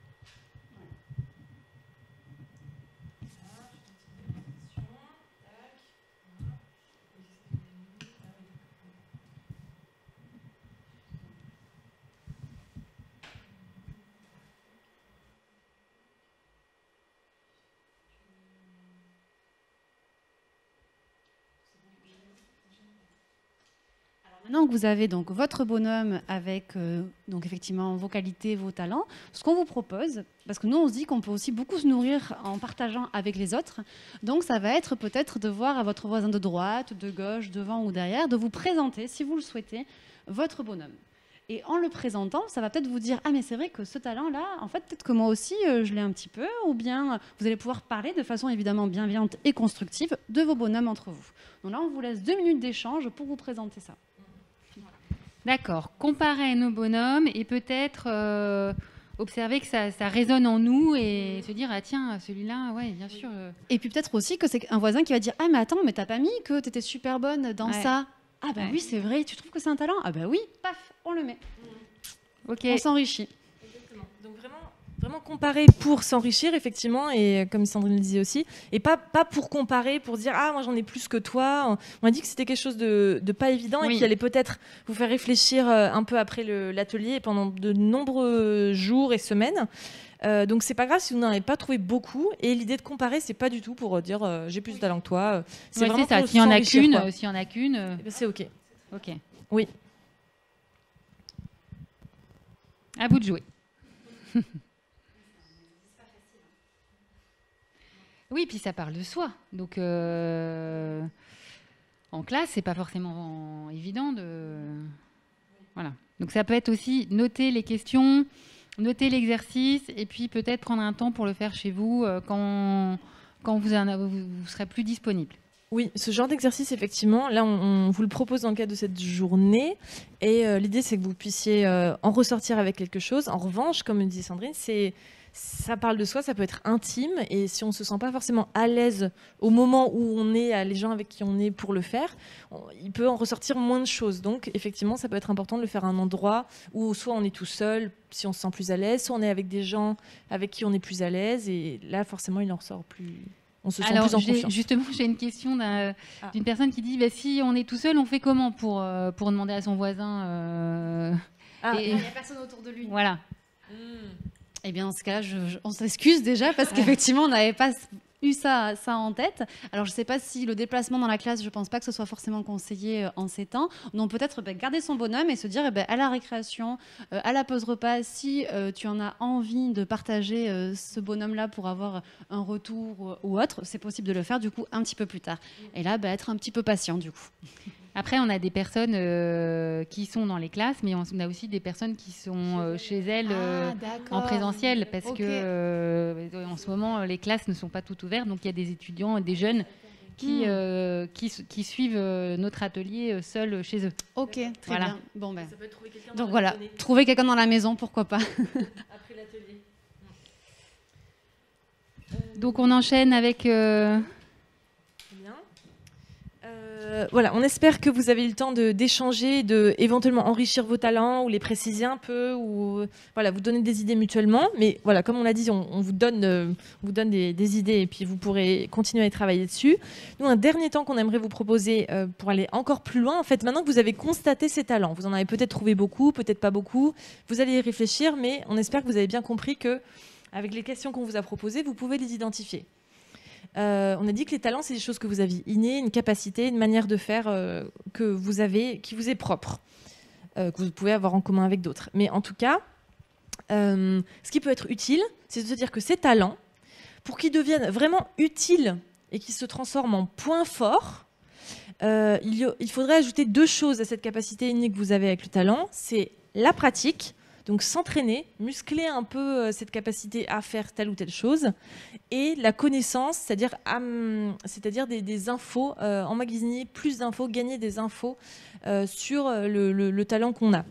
Maintenant que vous avez donc votre bonhomme avec donc effectivement vos qualités, vos talents, ce qu'on vous propose, parce que nous on se dit qu'on peut aussi beaucoup se nourrir en partageant avec les autres, donc ça va être peut-être de voir à votre voisin de droite, de gauche, devant ou derrière, de vous présenter, si vous le souhaitez, votre bonhomme. Et en le présentant, ça va peut-être vous dire « Ah, mais c'est vrai que ce talent-là, en fait, peut-être que moi aussi, je l'ai un petit peu. » Ou bien vous allez pouvoir parler de façon évidemment bienveillante et constructive de vos bonhommes entre vous. Donc là, on vous laisse 2 minutes d'échange pour vous présenter ça. D'accord. Comparer nos bonhommes et peut-être observer que ça résonne en nous et se dire ah tiens, celui-là, ouais, bien sûr. Et puis peut-être aussi que c'est un voisin qui va dire « Ah, mais attends, mais t'as pas mis que t'étais super bonne dans ça ?» Ah bah oui, c'est vrai, tu trouves que c'est un talent? Ah bah oui, paf, on le met. Ok. On s'enrichit. Exactement. Donc vraiment comparer pour s'enrichir, effectivement, et comme Sandrine le disait aussi, et pas pour comparer, pour dire ah moi j'en ai plus que toi. On a dit que c'était quelque chose de pas évident et qui allait peut-être vous faire réfléchir un peu après l'atelier pendant de nombreux jours et semaines. Donc c'est pas grave si vous n'en avez pas trouvé beaucoup. Et l'idée de comparer, c'est pas du tout pour dire j'ai plus de talent que toi. C'est vraiment ça. S'il y en a qu'une, ben, c'est ok. Ok. Oui. À vous de jouer. Oui, puis ça parle de soi. Donc en classe, c'est pas forcément évident de. Voilà. Donc ça peut être aussi noter les questions. Noter l'exercice et puis peut-être prendre un temps pour le faire chez vous quand vous serez plus disponible. Oui, ce genre d'exercice, effectivement, là, on vous le propose dans le cadre de cette journée. Et l'idée, c'est que vous puissiez en ressortir avec quelque chose. En revanche, comme disait Sandrine, ça parle de soi, ça peut être intime. Et si on ne se sent pas forcément à l'aise au moment où on est, les gens avec qui on est pour le faire, il peut en ressortir moins de choses. Donc, effectivement, ça peut être important de le faire à un endroit où soit on est tout seul, si on se sent plus à l'aise, soit on est avec des gens avec qui on est plus à l'aise. Et là, forcément, il en ressort plus... On se sent plus en confiance. Justement, j'ai une question d'une personne qui dit si on est tout seul, on fait comment pour demander à son voisin il n'y a personne autour de lui. Voilà. Eh bien, dans ce cas-là, on s'excuse déjà parce qu'effectivement, on n'avait pas eu ça en tête. Alors, je ne sais pas si le déplacement dans la classe, je ne pense pas que ce soit forcément conseillé en ces temps. Donc, peut-être garder son bonhomme et se dire à la récréation, à la pause repas, si tu en as envie de partager ce bonhomme-là pour avoir un retour ou autre, c'est possible de le faire du coup un petit peu plus tard. Et là, être un petit peu patient du coup. Après, on a des personnes qui sont dans les classes, mais on a aussi des personnes qui sont chez elles en présentiel, parce que en ce moment, les classes ne sont pas toutes ouvertes, donc il y a des étudiants et des jeunes qui suivent notre atelier seuls chez eux. Ok, très bien. Bon, ça peut être trouver quelqu'un donc voilà, trouver quelqu'un dans la maison, pourquoi pas. Après l'atelier. Donc on enchaîne avec... Voilà, on espère que vous avez eu le temps d'échanger, de éventuellement enrichir vos talents ou les préciser un peu ou voilà, vous donner des idées mutuellement. Mais voilà, comme on l'a dit, on vous donne des idées et puis vous pourrez continuer à y travailler dessus. Nous, un dernier temps qu'on aimerait vous proposer pour aller encore plus loin, en fait, maintenant que vous avez constaté ces talents, vous en avez peut-être trouvé beaucoup, peut-être pas beaucoup, vous allez y réfléchir, mais on espère que vous avez bien compris que avec les questions qu'on vous a proposées, vous pouvez les identifier. On a dit que les talents, c'est des choses que vous avez innées, une capacité, une manière de faire que vous avez, qui vous est propre, que vous pouvez avoir en commun avec d'autres. Mais en tout cas, ce qui peut être utile, c'est de se dire que ces talents, pour qu'ils deviennent vraiment utiles et qu'ils se transforment en points forts, il faudrait ajouter 2 choses à cette capacité innée que vous avez avec le talent. C'est la pratique. Donc s'entraîner, muscler un peu cette capacité à faire telle ou telle chose, et la connaissance, c'est-à-dire des infos, emmagasiner plus d'infos, gagner des infos sur le talent qu'on a.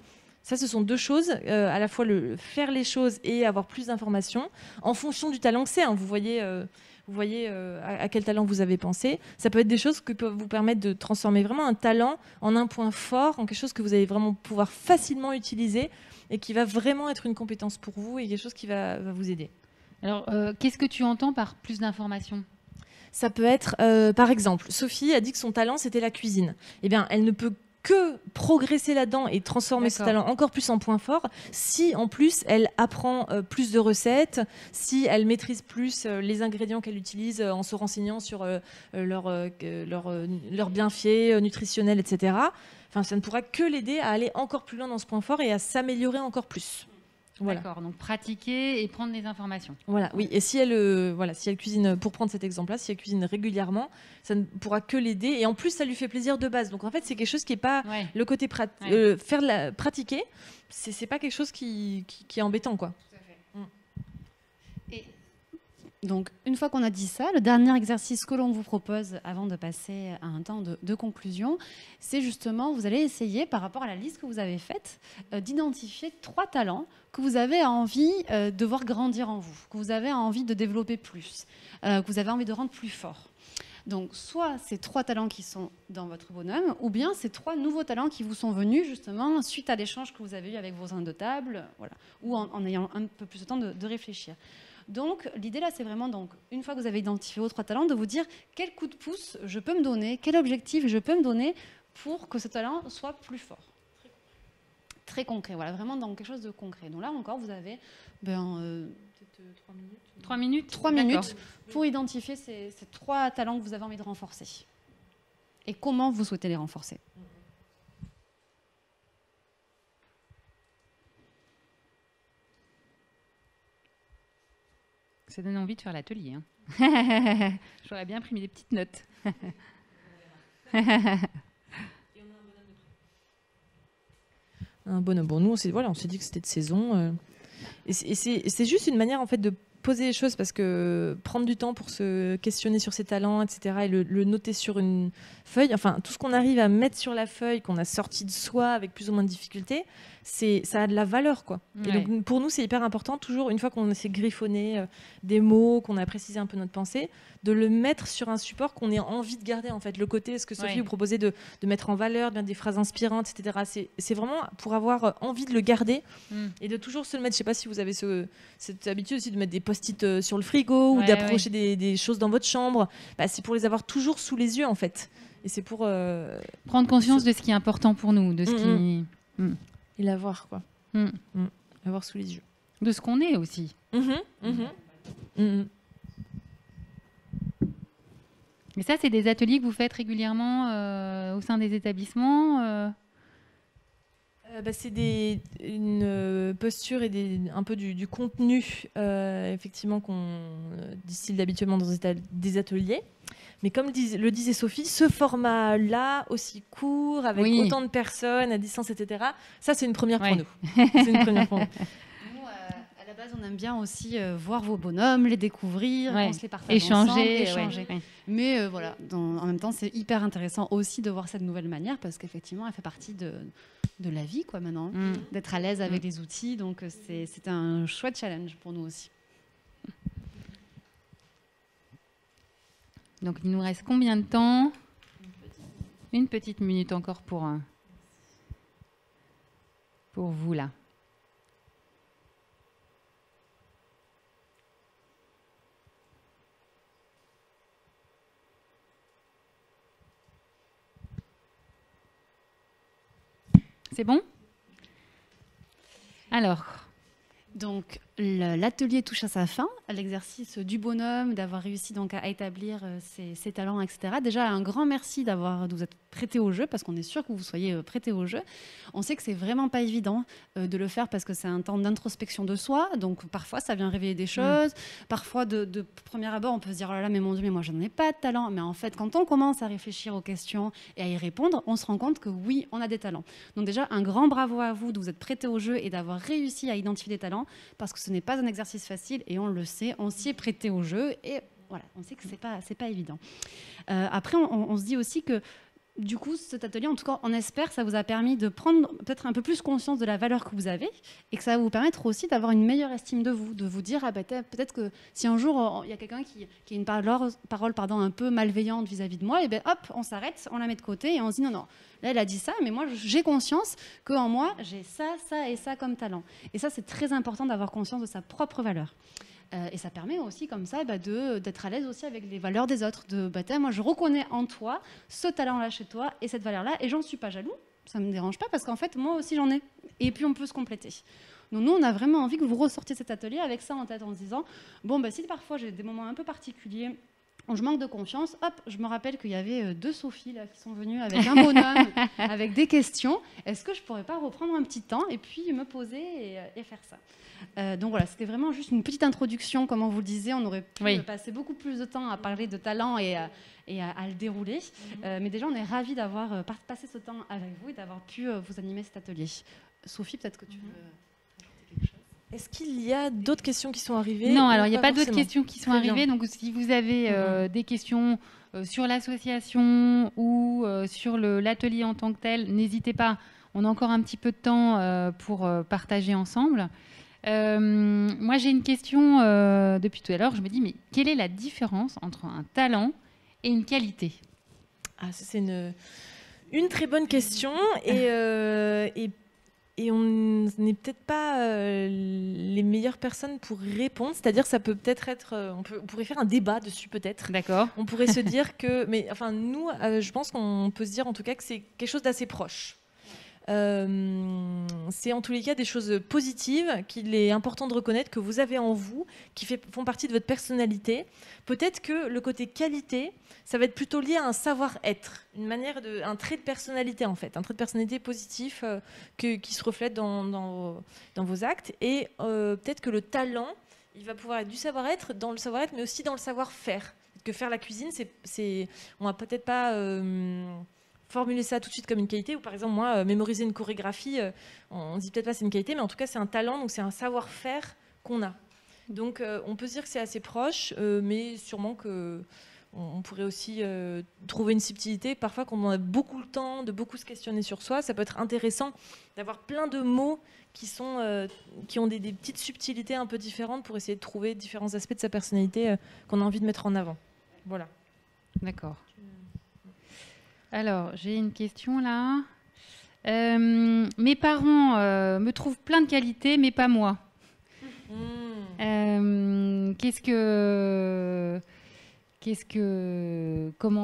Ça, ce sont 2 choses, à la fois faire les choses et avoir plus d'informations, en fonction du talent que c'est. Vous voyez à quel talent vous avez pensé. Ça peut être des choses qui peuvent vous permettre de transformer vraiment un talent en un point fort, en quelque chose que vous allez vraiment pouvoir facilement utiliser et qui va vraiment être une compétence pour vous et quelque chose qui va vous aider. Alors, qu'est-ce que tu entends par plus d'informations ? Ça peut être, par exemple, Sophie a dit que son talent, c'était la cuisine. Eh bien, elle ne peut que progresser là-dedans et transformer ce talent encore plus en point fort si, en plus, elle apprend plus de recettes, si elle maîtrise plus les ingrédients qu'elle utilise en se renseignant sur leurs bienfaits nutritionnels, etc. Enfin, ça ne pourra que l'aider à aller encore plus loin dans ce point fort et à s'améliorer encore plus. Voilà. D'accord, donc pratiquer et prendre les informations. Voilà, oui. Et si elle, si elle cuisine, pour prendre cet exemple-là, si elle cuisine régulièrement, ça ne pourra que l'aider. Et en plus, ça lui fait plaisir de base. Donc en fait, c'est quelque chose qui n'est pas le côté pratiquer. C'est pas quelque chose qui est embêtant, quoi. Tout à fait. Et donc, une fois qu'on a dit ça, le dernier exercice que l'on vous propose avant de passer à un temps de conclusion, c'est justement, vous allez essayer, par rapport à la liste que vous avez faite, d'identifier 3 talents que vous avez envie de voir grandir en vous, que vous avez envie de développer plus, que vous avez envie de rendre plus fort. Donc, soit ces 3 talents qui sont dans votre bonhomme, ou bien ces 3 nouveaux talents qui vous sont venus justement suite à l'échange que vous avez eu avec vos uns de table, voilà, ou en ayant un peu plus de temps de réfléchir. Donc, l'idée là, c'est vraiment, donc, une fois que vous avez identifié vos 3 talents, de vous dire quel coup de pouce je peux me donner, quel objectif je peux me donner pour que ce talent soit plus fort. Très concret, voilà, vraiment dans quelque chose de concret. Donc là encore, vous avez peut-être 3 minutes. 3 minutes 3 minutes pour identifier ces 3 talents que vous avez envie de renforcer. Et comment vous souhaitez les renforcer. Ça donne envie de faire l'atelier. Hein. J'aurais bien pris des petites notes. Un bonhomme. Bon, nous, on s'est dit que c'était de saison. Et c'est juste une manière, en fait, de poser les choses, parce que prendre du temps pour se questionner sur ses talents, etc., et le noter sur une feuille, enfin, tout ce qu'on arrive à mettre sur la feuille, qu'on a sorti de soi avec plus ou moins de difficulté, ça a de la valeur, quoi. Ouais. Et donc, pour nous, c'est hyper important, toujours, une fois qu'on s'est griffonné des mots, qu'on a précisé un peu notre pensée, de le mettre sur un support qu'on ait envie de garder, en fait. Le côté, ce que Sophie vous proposait de mettre en valeur, bien des phrases inspirantes, etc. C'est vraiment pour avoir envie de le garder et de toujours se le mettre. Je ne sais pas si vous avez cette habitude aussi de mettre des post-it sur le frigo ou d'approcher des choses dans votre chambre. Bah, c'est pour les avoir toujours sous les yeux, en fait. Et c'est pour prendre conscience de ce qui est important pour nous, de ce qui... Et l'avoir, quoi. L'avoir sous les yeux. De ce qu'on est aussi. Et ça, c'est des ateliers que vous faites régulièrement au sein des établissements c'est une posture et un peu du contenu, effectivement, qu'on distille habituellement dans des ateliers. Mais comme le disait Sophie, ce format-là, aussi court, avec autant de personnes à distance, etc., ça, c'est une première pour nous. C'est une première pour nous. À la base, on aime bien aussi voir vos bonhommes, les découvrir, on se les partage échanger. Mais voilà, en même temps, c'est hyper intéressant aussi de voir cette nouvelle manière, parce qu'effectivement, elle fait partie de la vie, quoi, maintenant, d'être à l'aise avec les outils. Donc, c'est un chouette challenge pour nous aussi. Donc, il nous reste combien de temps? Une petite minute encore pour vous, là. C'est bon? Alors. Donc, l'atelier touche à sa fin. L'exercice du bonhomme, d'avoir réussi donc à établir ses talents, etc. Déjà, un grand merci de vous être prêté au jeu, parce qu'on est sûr que vous soyez prêté au jeu. On sait que c'est vraiment pas évident de le faire, parce que c'est un temps d'introspection de soi. Donc, parfois, ça vient réveiller des choses. Parfois, de premier abord, on peut se dire, oh là là, mais mon Dieu, mais moi, je n'en ai pas de talent. Mais en fait, quand on commence à réfléchir aux questions et à y répondre, on se rend compte que oui, on a des talents. Donc déjà, un grand bravo à vous de vous être prêté au jeu et d'avoir réussi à identifier des talents, parce que ce n'est pas un exercice facile, et on le sait, on s'y est prêté au jeu, et voilà, on sait que c'est pas évident. Après, on se dit aussi que du coup, cet atelier, en tout cas, on espère que ça vous a permis de prendre peut-être un peu plus conscience de la valeur que vous avez, et que ça va vous permettre aussi d'avoir une meilleure estime de vous, de vous dire, peut-être que si un jour, il y a quelqu'un qui a une parole un peu malveillante vis-à-vis de moi, et bien hop, on s'arrête, on la met de côté, et on se dit, non, là, elle a dit ça, mais moi, j'ai conscience qu'en moi, j'ai ça, ça et ça comme talent. Et ça, c'est très important d'avoir conscience de sa propre valeur. Et ça permet aussi, comme ça, d'être à l'aise aussi avec les valeurs des autres. Moi, je reconnais en toi ce talent-là chez toi et cette valeur-là, et j'en suis pas jaloux. Ça me dérange pas, parce qu'en fait, moi aussi, j'en ai. Et puis, on peut se compléter. Donc, nous, on a vraiment envie que vous ressortiez cet atelier avec ça en tête, en se disant, si parfois j'ai des moments un peu particuliers je manque de confiance, hop, je me rappelle qu'il y avait 2 Sophie là, qui sont venues avec un bonhomme, avec des questions. Est-ce que je pourrais pas reprendre un petit temps et puis me poser et faire ça? Donc voilà, c'était vraiment juste une petite introduction, comme on vous le disait. On aurait pu passer beaucoup plus de temps à parler de talent et à le dérouler. Mais déjà, on est ravis d'avoir passé ce temps avec vous et d'avoir pu vous animer cet atelier. Sophie, peut-être que tu veux ajouter quelque chose? Est-ce qu'il y a d'autres questions qui sont arrivées? Non, alors il n'y a pas d'autres questions qui sont arrivées. Donc si vous avez des questions sur l'association ou sur l'atelier en tant que tel, n'hésitez pas. On a encore un petit peu de temps pour partager ensemble. Moi, j'ai une question depuis tout à l'heure. Je me dis, mais quelle est la différence entre un talent et une qualité? Ah, ça, c'est une très bonne question. Et on n'est peut-être pas les meilleures personnes pour répondre. C'est-à-dire, ça peut peut-être être... on pourrait faire un débat dessus, peut-être. D'accord. On pourrait se dire que... Mais enfin, nous, je pense qu'on peut se dire, en tout cas, que c'est quelque chose d'assez proche. C'est en tous les cas des choses positives qu'il est important de reconnaître que vous avez en vous, qui font partie de votre personnalité. Peut-être que le côté qualité, ça va être plutôt lié à un savoir-être, un trait de personnalité en fait, un trait de personnalité positif qui se reflète dans vos actes. Et peut-être que le talent, il va pouvoir être du savoir-être, dans le savoir-être, mais aussi dans le savoir-faire. Que faire la cuisine, on va peut-être pas... formuler ça tout de suite comme une qualité, ou par exemple moi mémoriser une chorégraphie, on dit peut-être pas c'est une qualité, mais en tout cas c'est un talent, donc c'est un savoir-faire qu'on a. Donc on peut se dire que c'est assez proche, mais sûrement que on pourrait aussi trouver une subtilité. Parfois quand on a beaucoup le temps de beaucoup se questionner sur soi, ça peut être intéressant d'avoir plein de mots qui ont des petites subtilités un peu différentes pour essayer de trouver différents aspects de sa personnalité qu'on a envie de mettre en avant. Voilà. D'accord. Alors, j'ai une question là. Mes parents me trouvent plein de qualités, mais pas moi.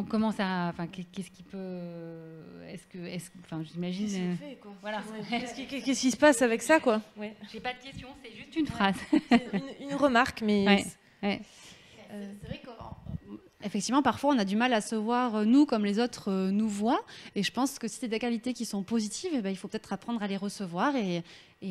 Comment ça, enfin, qu'est-ce qui peut, enfin, j'imagine. Qu'est-ce qu'on fait, quoi. Voilà. Qu'est-ce qui se passe avec ça, quoi? Ouais. J'ai pas de question, c'est juste une phrase. C'est une remarque, mais. Ouais. C'est vrai qu'effectivement, parfois, on a du mal à se voir, nous, comme les autres nous voient. Et je pense que si c'est des qualités qui sont positives, eh ben, il faut peut-être apprendre à les recevoir et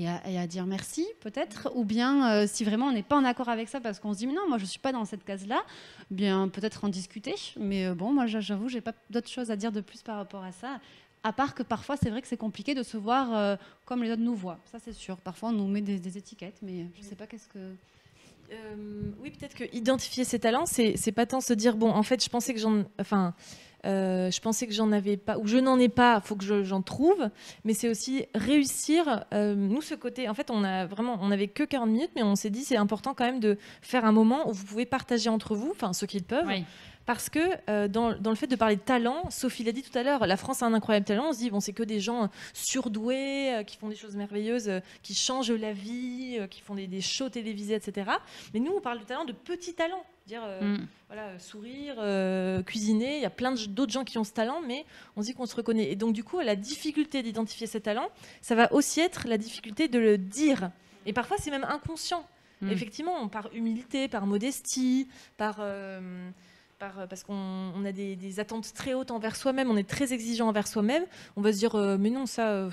à dire merci, peut-être. Ou bien, si vraiment on n'est pas en accord avec ça, parce qu'on se dit, mais non, moi, je ne suis pas dans cette case-là, bien, peut-être en discuter. Mais bon, moi, j'avoue, je n'ai pas d'autres choses à dire de plus par rapport à ça. À part que parfois, c'est vrai que c'est compliqué de se voir comme les autres nous voient. Ça, c'est sûr. Parfois, on nous met des étiquettes, mais je ne sais pas qu'est-ce que... Oui, peut-être que identifier ses talents, c'est pas tant se dire bon, en fait, je pensais que j'en avais pas ou je n'en ai pas, faut que j'en trouve. Mais c'est aussi réussir. Nous, ce côté, en fait, on avait que 40 minutes, mais on s'est dit c'est important quand même de faire un moment où vous pouvez partager entre vous, enfin ceux qui le peuvent. Oui. Parce que dans le fait de parler de talent, Sophie l'a dit tout à l'heure, la France a un incroyable talent. On se dit, bon, c'est que des gens surdoués, qui font des choses merveilleuses, qui changent la vie, qui font des shows télévisés, etc. Mais nous, on parle de talent, de petits talents. Dire, voilà, sourire, cuisiner. Il y a plein d'autres gens qui ont ce talent, mais on se dit qu'on se reconnaît. Et donc, du coup, la difficulté d'identifier ces talents, ça va aussi être la difficulté de le dire. Et parfois, c'est même inconscient. Effectivement, par humilité, par modestie, parce qu'on a des attentes très hautes envers soi-même, on est très exigeant envers soi-même, on va se dire mais non, ça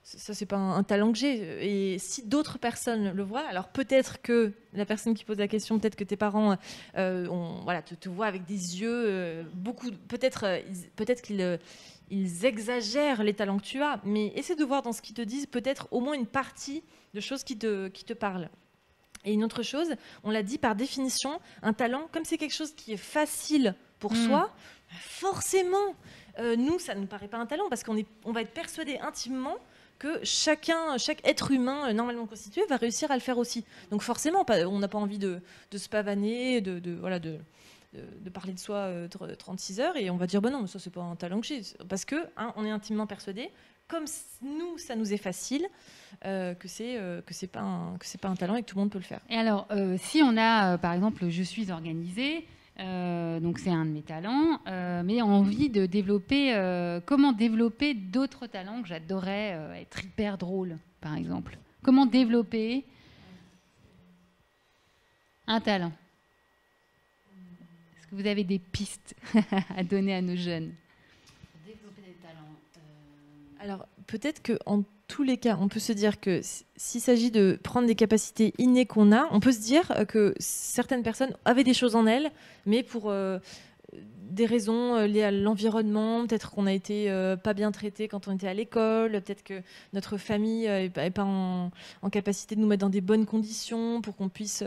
c'est pas un talent que j'ai. Et si d'autres personnes le voient, alors peut-être que la personne qui pose la question, peut-être que tes parents te voient avec des yeux peut-être qu'ils exagèrent les talents que tu as, mais essaie de voir dans ce qu'ils te disent peut-être au moins une partie de choses qui te parlent. Et une autre chose, on l'a dit par définition, un talent, comme c'est quelque chose qui est facile pour soi, forcément, nous, ça ne nous paraît pas un talent, parce qu'on va être persuadé intimement que chaque être humain normalement constitué va réussir à le faire aussi. Donc forcément, on n'a pas envie de se pavaner, de parler de soi 36 heures, et on va dire, non, mais ça, c'est pas un talent que j'ai. Parce qu'on est intimement persuadé, comme nous, ça nous est facile, que c'est pas un talent et que tout le monde peut le faire. Et alors, si on a, par exemple, je suis organisée, donc c'est un de mes talents, mais envie de développer, comment développer d'autres talents que j'adorais être hyper drôle, par exemple. Comment développer un talent? Est-ce que vous avez des pistes à donner à nos jeunes? Développer des talents. Alors, peut-être qu'en tous les cas, on peut se dire que s'il s'agit de prendre des capacités innées qu'on a, on peut se dire que certaines personnes avaient des choses en elles, mais pour des raisons liées à l'environnement, peut-être qu'on a été pas bien traité quand on était à l'école, peut-être que notre famille n'est pas en capacité de nous mettre dans des bonnes conditions pour qu'on puisse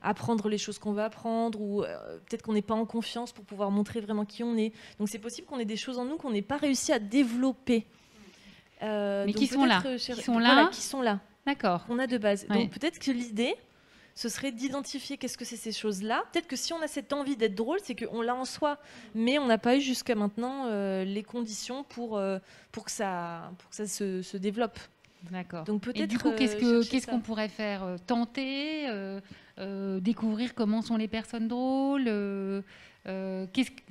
apprendre les choses qu'on veut apprendre, ou peut-être qu'on n'est pas en confiance pour pouvoir montrer vraiment qui on est. Donc c'est possible qu'on ait des choses en nous qu'on n'ait pas réussi à développer. Mais qui sont là, qui sont là. D'accord. On a de base. Ouais. Donc peut-être que l'idée, ce serait d'identifier qu'est-ce que c'est ces choses-là. Peut-être que si on a cette envie d'être drôle, c'est qu'on l'a en soi, mais on n'a pas eu jusqu'à maintenant les conditions pour que ça se développe. D'accord. Donc peut-être. Et du coup, qu'est-ce qu'on pourrait faire? Tenter, découvrir comment sont les personnes drôles. Qu'est-ce que...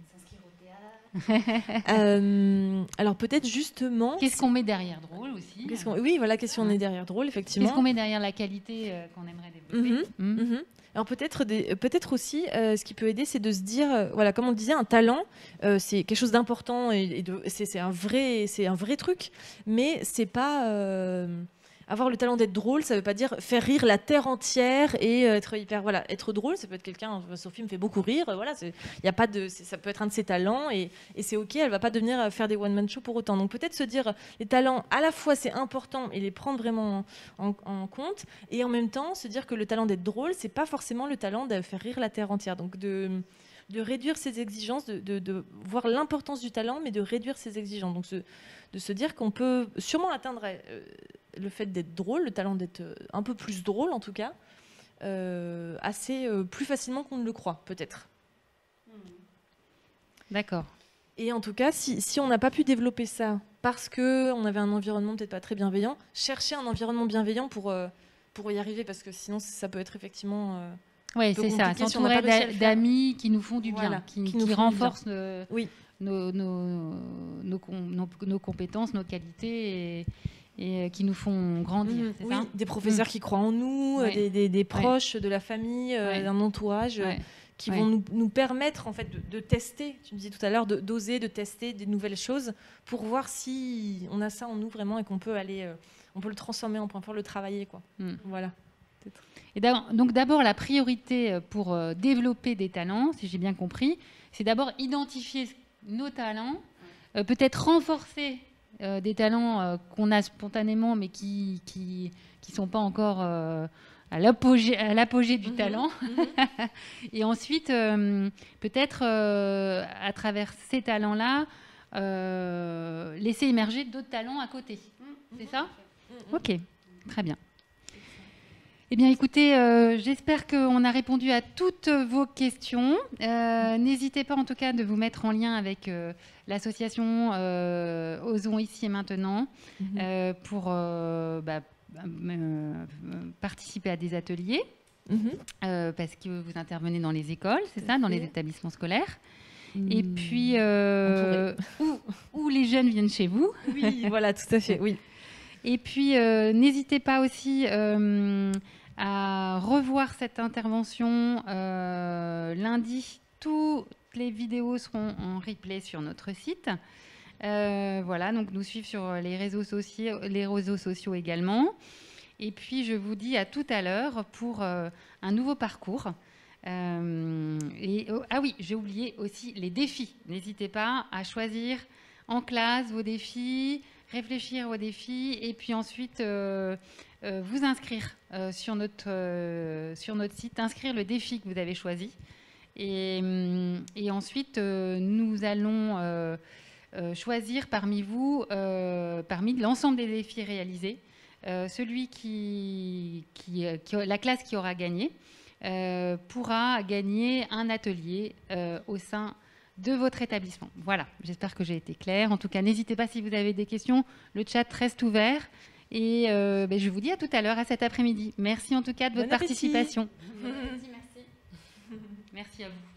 Alors peut-être justement. Qu'est-ce qu'on met derrière drôle aussi? Oui, voilà, qu'est-ce qu'on est derrière drôle, effectivement. Qu'est-ce qu'on met derrière la qualité qu'on aimerait développer? Alors peut-être aussi, ce qui peut aider, c'est de se dire, voilà, comme on le disait, un talent, c'est quelque chose d'important et c'est un vrai truc, mais c'est pas avoir le talent d'être drôle, ça veut pas dire faire rire la terre entière et être drôle, ça peut être quelqu'un. Sophie me fait beaucoup rire, voilà, y a pas de, ça peut être un de ses talents et c'est ok, elle va pas devenir faire des one man show pour autant. Donc peut-être se dire les talents à la fois c'est important et les prendre vraiment en compte, et en même temps se dire que le talent d'être drôle, c'est pas forcément le talent de faire rire la terre entière. Donc de réduire ses exigences, de voir l'importance du talent, mais de réduire ses exigences. Donc de se dire qu'on peut sûrement atteindre le fait d'être drôle, le talent d'être un peu plus drôle en tout cas, plus facilement qu'on ne le croit, peut-être. D'accord. Et en tout cas, si on n'a pas pu développer ça parce qu'on avait un environnement peut-être pas très bienveillant, chercher un environnement bienveillement pour y arriver, parce que sinon ça peut être effectivement... Oui, c'est ça, s'entourer d'amis qui nous font du bien, voilà, qui renforcent nos compétences, nos qualités et qui nous font grandir. C'est ça, des professeurs qui croient en nous, des proches de la famille, d'un entourage qui vont nous permettre en fait de tester. Tu me disais tout à l'heure d'oser, de tester des nouvelles choses pour voir si on a ça en nous vraiment et qu'on peut aller, on peut le transformer, on peut le travailler, quoi. Voilà. Et donc d'abord, la priorité pour développer des talents, si j'ai bien compris, c'est d'abord identifier nos talents, peut-être renforcer des talents qu'on a spontanément, mais qui sont pas encore à l'apogée du talent. Et ensuite, peut-être à travers ces talents-là, laisser émerger d'autres talents à côté. C'est ça? Ok, très bien. Eh bien, écoutez, j'espère qu'on a répondu à toutes vos questions. N'hésitez pas, en tout cas, de vous mettre en lien avec l'association Osons ici et maintenant pour participer à des ateliers, parce que vous intervenez dans les écoles, c'est ça, dans les établissements scolaires. Et puis, où les jeunes viennent chez vous. Oui, voilà, tout à fait, oui. Et puis, n'hésitez pas aussi à revoir cette intervention lundi. Toutes les vidéos seront en replay sur notre site. Voilà, donc nous suivre sur les réseaux sociaux également. Et puis, je vous dis à tout à l'heure pour un nouveau parcours. Ah oui, j'ai oublié aussi les défis. N'hésitez pas à choisir en classe vos défis, réfléchir aux défis et puis ensuite vous inscrire sur notre site, inscrire le défi que vous avez choisi. Et ensuite, nous allons choisir parmi vous, parmi l'ensemble des défis réalisés, celui la classe qui aura gagné pourra gagner un atelier au sein de votre établissement. Voilà, j'espère que j'ai été claire. En tout cas, n'hésitez pas si vous avez des questions, le chat reste ouvert. Et je vous dis à tout à l'heure, à cet après-midi. Merci en tout cas de votre participation. Merci. Merci à vous.